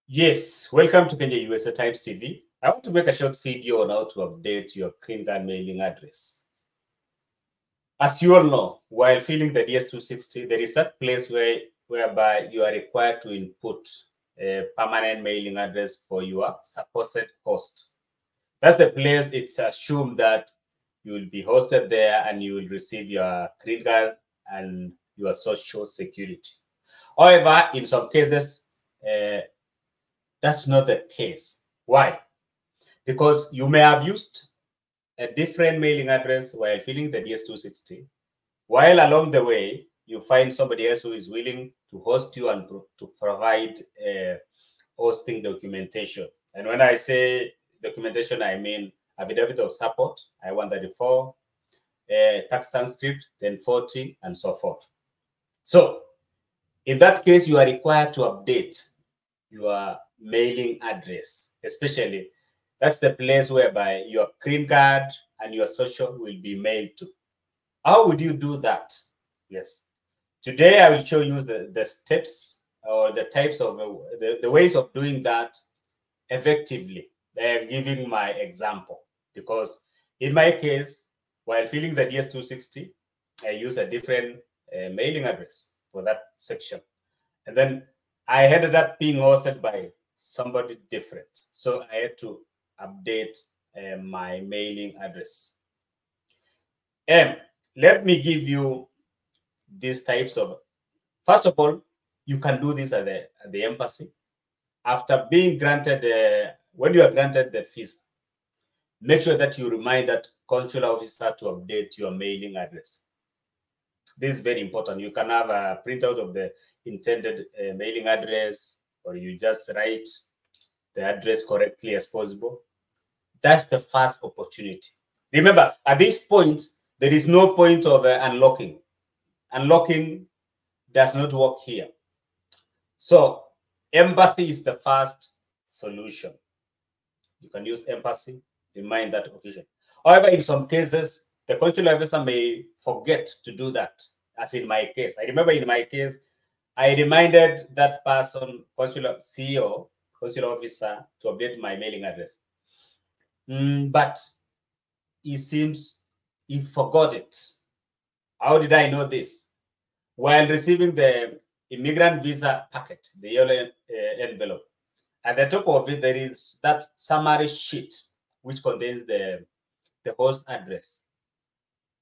Yes, welcome to Kenya USA Times TV. I want to make a short video on how to update your green card mailing address. As you all know, while filling the DS-260, there is that place whereby you are required to input a permanent mailing address for your supposed host. That's the place it's assumed that you will be hosted there and you will receive your green card and your social security. However, in some cases, uh, that's not the case. Why? Because you may have used a different mailing address while filling the DS-260, while along the way, you find somebody else who is willing to host you and to provide hosting documentation. And when I say documentation, I mean affidavit of support, I-134, tax transcript, 1040, and so forth. So in that case, you are required to update your mailing address, especially that's the place whereby your green card and your social will be mailed to. How would you do that? Yes. Today, I will show you the steps or the types of the ways of doing that effectively. I am giving my example because in my case, while filling the DS-260, I use a different mailing address for that section. And then I ended up being hosted by somebody different. So I had to update my mailing address. Let me give you these types of, first of all, you can do this at the embassy. After being granted, when you are granted the visa, make sure that you remind that consular officer to update your mailing address. This is very important. You can have a printout of the intended mailing address, or you just write the address correctly as possible. That's the first opportunity. Remember, at this point, there is no point of unlocking. Unlocking does not work here. So, embassy is the first solution. You can use embassy, remind that official. However, in some cases, the consular officer may forget to do that, as in my case. I remember in my case, I reminded that person, consular CEO, consular officer, to update my mailing address. But it seems he forgot it. How did I know this? While receiving the immigrant visa packet, the yellow envelope, at the top of it, there is that summary sheet which contains the host address.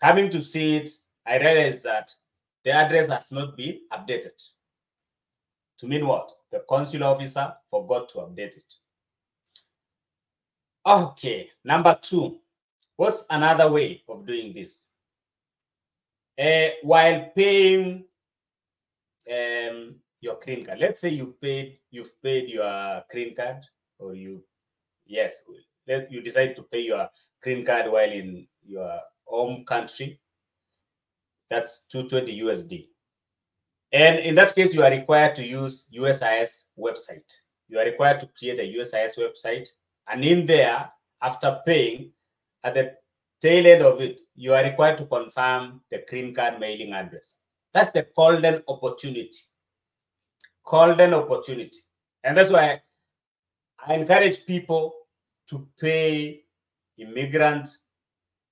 Coming to see it, I realized that the address has not been updated. To mean what? The consular officer forgot to update it. Okay, number two. What's another way of doing this? While paying your green card, let's say you've paid your green card, or you decide to pay your green card while in your home country. That's 220 USD. And in that case, you are required to use USIS website. You are required to create a USIS website. And in there, after paying, at the tail end of it, you are required to confirm the green card mailing address. That's the golden opportunity. Golden opportunity. And that's why I encourage people to pay immigrant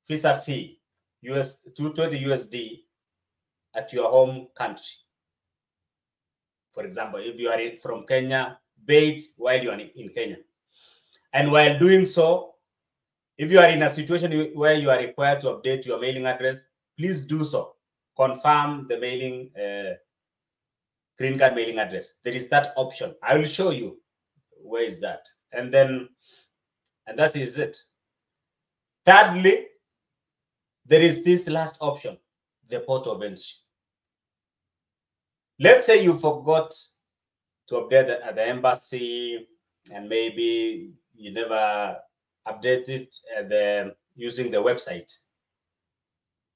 visa fee, US 220 USD, at your home country. For example, if you are from Kenya, pay it while you are in Kenya. And while doing so, if you are in a situation where you are required to update your mailing address, please do so. Confirm the mailing green card mailing address. There is that option. I will show you where is that. And that is it. Thirdly, there is this last option, the port of entry. Let's say you forgot to update at the embassy, and maybe you never updated using the website.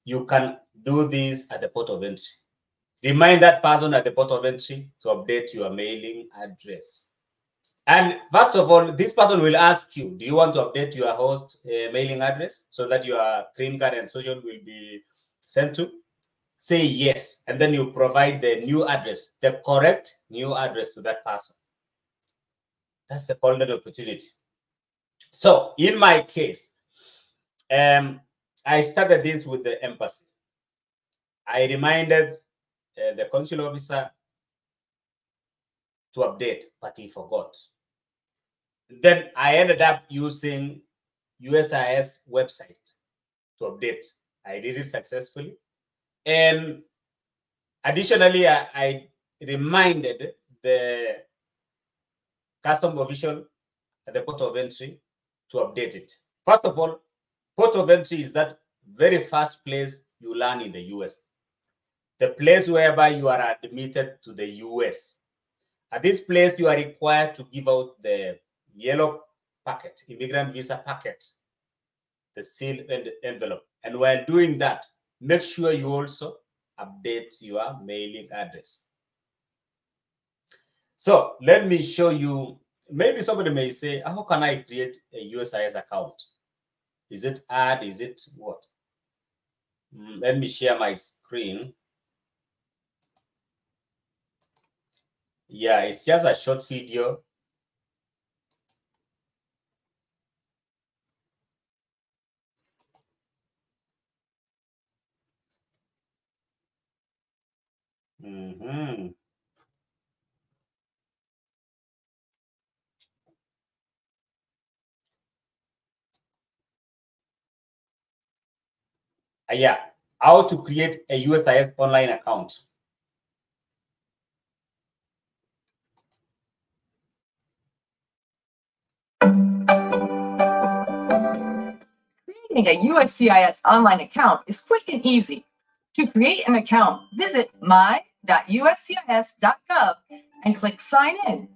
You can do this at the port of entry. Remind that person at the port of entry to update your mailing address. And first of all, this person will ask you, do you want to update your host mailing address so that your green card and social will be sent to? Say yes, and then you provide the new address, the correct new address to that person. That's the golden opportunity. So in my case, I started this with the embassy. I reminded the consular officer to update, but he forgot. Then I ended up using USCIS website to update. I did it successfully. And additionally, I reminded the custom official at the port of entry to update it. First of all, port of entry is that very first place you land in the US, the place whereby you are admitted to the US. At this place, you are required to give out the yellow packet, immigrant visa packet, the seal and envelope. And while doing that, make sure you also update your mailing address. So let me show you. Maybe somebody may say, how can I create a USCIS account? Is it ad? Is it what? Let me share my screen. Yeah, it's just a short video. Yeah, how to create a USCIS online account. Creating a USCIS online account is quick and easy. To create an account, visit my.uscis.gov and click Sign In.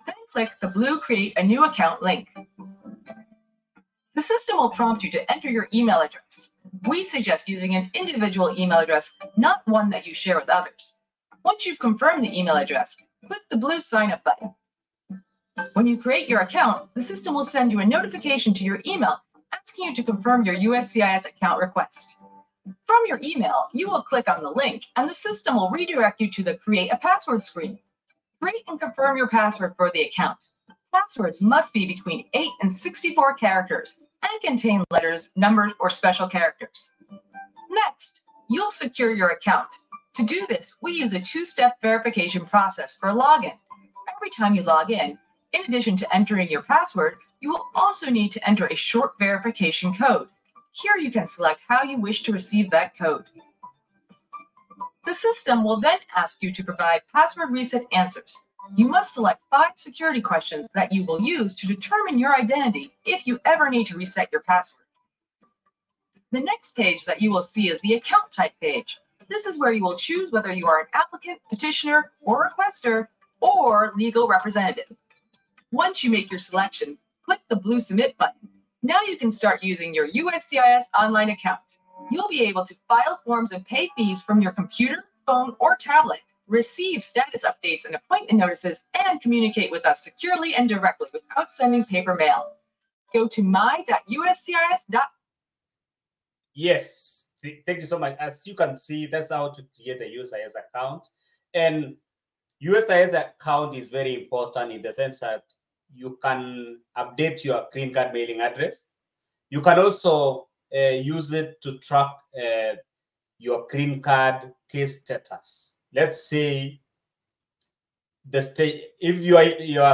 Then click the blue Create a New Account link. The system will prompt you to enter your email address. We suggest using an individual email address, not one that you share with others. Once you've confirmed the email address, click the blue Sign Up button. When you create your account, the system will send you a notification to your email asking you to confirm your USCIS account request. From your email, you will click on the link and the system will redirect you to the Create a Password screen. Create and confirm your password for the account. Passwords must be between 8 and 64 characters and contain letters, numbers, or special characters. Next, you'll secure your account. To do this, we use a two-step verification process for login. Every time you log in addition to entering your password, you will also need to enter a short verification code. Here you can select how you wish to receive that code. The system will then ask you to provide password reset answers. You must select 5 security questions that you will use to determine your identity if you ever need to reset your password. The next page that you will see is the account type page. This is where you will choose whether you are an applicant, petitioner, or requester, or legal representative. Once you make your selection, click the blue Submit button. Now you can start using your USCIS online account. You'll be able to file forms and pay fees from your computer, phone, or tablet, receive status updates and appointment notices, and communicate with us securely and directly without sending paper mail. Go to my.uscis.gov. Yes, thank you so much. As you can see, that's how to create a USCIS account. And USCIS account is very important in the sense that you can update your green card mailing address. You can also use it to track your green card case status. Let's say the state, if your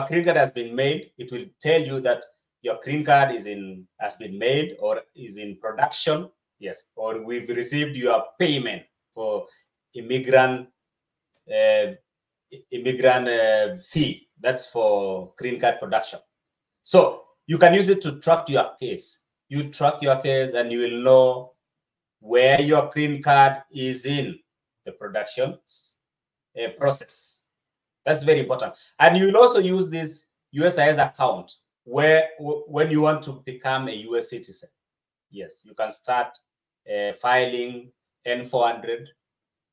green card has been mailed, it will tell you that your green card has been mailed or is in production. Yes, or we've received your payment for immigrant fee. That's for green card production. So you can use it to track your case. You track your case and you will know where your green card is in the production process. That's very important. And you will also use this USCIS account when you want to become a US citizen. Yes, you can start filing N400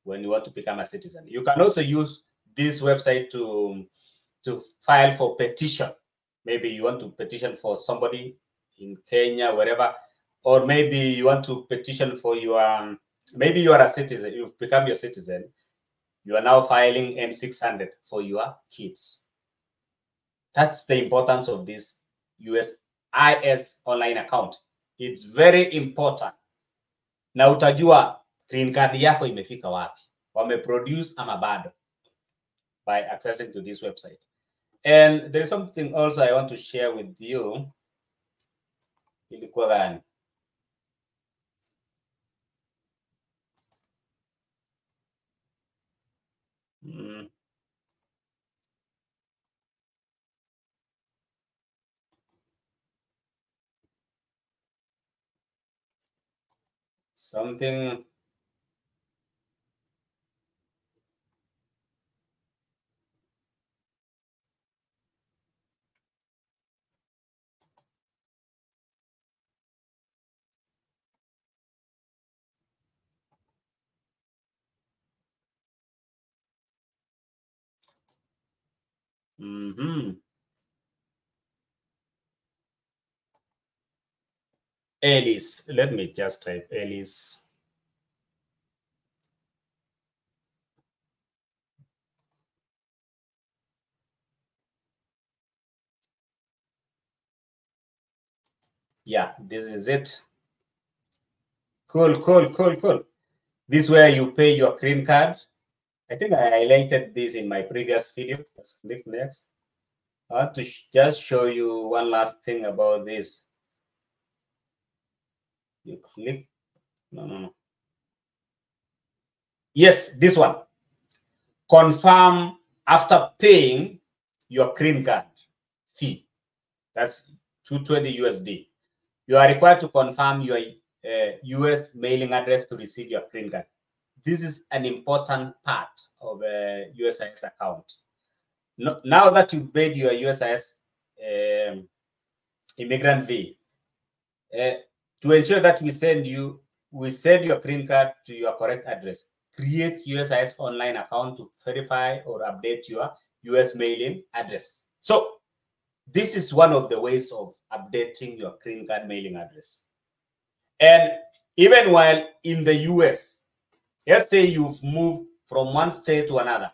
when you want to become a citizen. You can also use this website to file for petition. Maybe you want to petition for somebody in Kenya, wherever, or maybe you want to petition for your, maybe you are a citizen, you've become your citizen, you are now filing N600 for your kids. That's the importance of this USIS online account. It's very important. Na utajua green card yako imefika wapi, wameproduce ama bado, by accessing to this website. And there is something also I want to share with you. Ilikuwa gani? Something. Alice. Let me just type Alice. Yeah, this is it. Cool. This is where you pay your green card. I think I highlighted this in my previous video. Let's click next. I want to just show you one last thing about this. You click. No. Yes, this one. Confirm after paying your green card fee. That's 220 USD. You are required to confirm your US mailing address to receive your green card. This is an important part of a USIS account. Now that you paid your USIS immigrant fee, to ensure that we send your green card to your correct address, create USIS online account to verify or update your US mailing address. So this is one of the ways of updating your green card mailing address. And even while in the US, let's say you've moved from one state to another,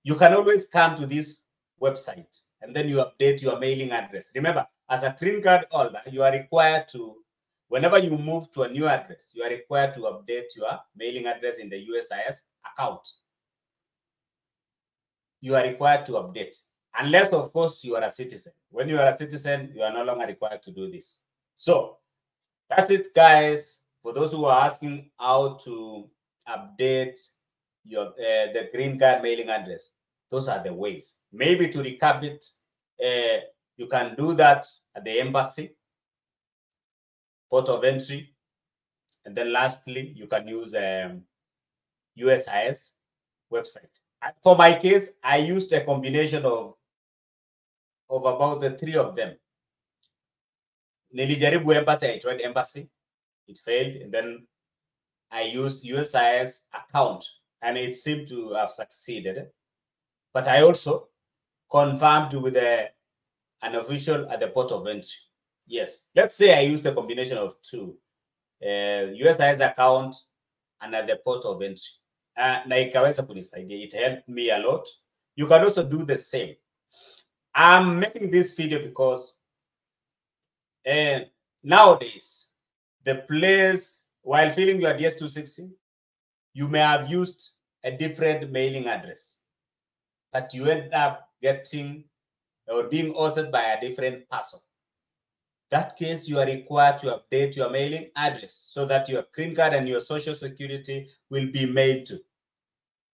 you can always come to this website and then you update your mailing address. Remember, as a green card holder, you are required to, whenever you move to a new address, you are required to update your mailing address in the USIS account. You are required to update, unless, of course, you are a citizen. When you are a citizen, you are no longer required to do this. So that's it, guys. For those who are asking how to update your the green card mailing address, those are the ways. Maybe to recap it, you can do that at the embassy, port of entry, and then lastly, you can use USIS website. For my case, I used a combination of about the three of them. Nilijaribu embassy, I tried embassy, it failed, and then I used USIS account, and it seemed to have succeeded. But I also confirmed with an official at the port of entry. Yes, let's say I used a combination of two, USIS account and at the port of entry. Na ikaweza kunisaidia. It helped me a lot. You can also do the same. I'm making this video because nowadays, the place, while filling your DS-260, you may have used a different mailing address, but you end up getting or being hosted by a different person. That case, you are required to update your mailing address so that your green card and your social security will be mailed to.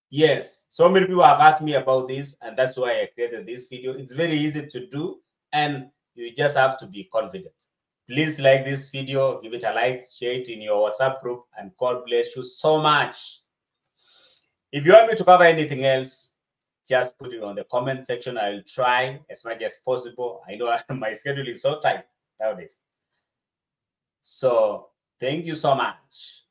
Yes, so many people have asked me about this, and that's why I created this video. It's very easy to do, and you just have to be confident. Please like this video, give it a like, share it in your WhatsApp group, and God bless you so much. If you want me to cover anything else, just put it on the comment section. I'll try as much as possible. I know my schedule is so tight nowadays. So thank you so much.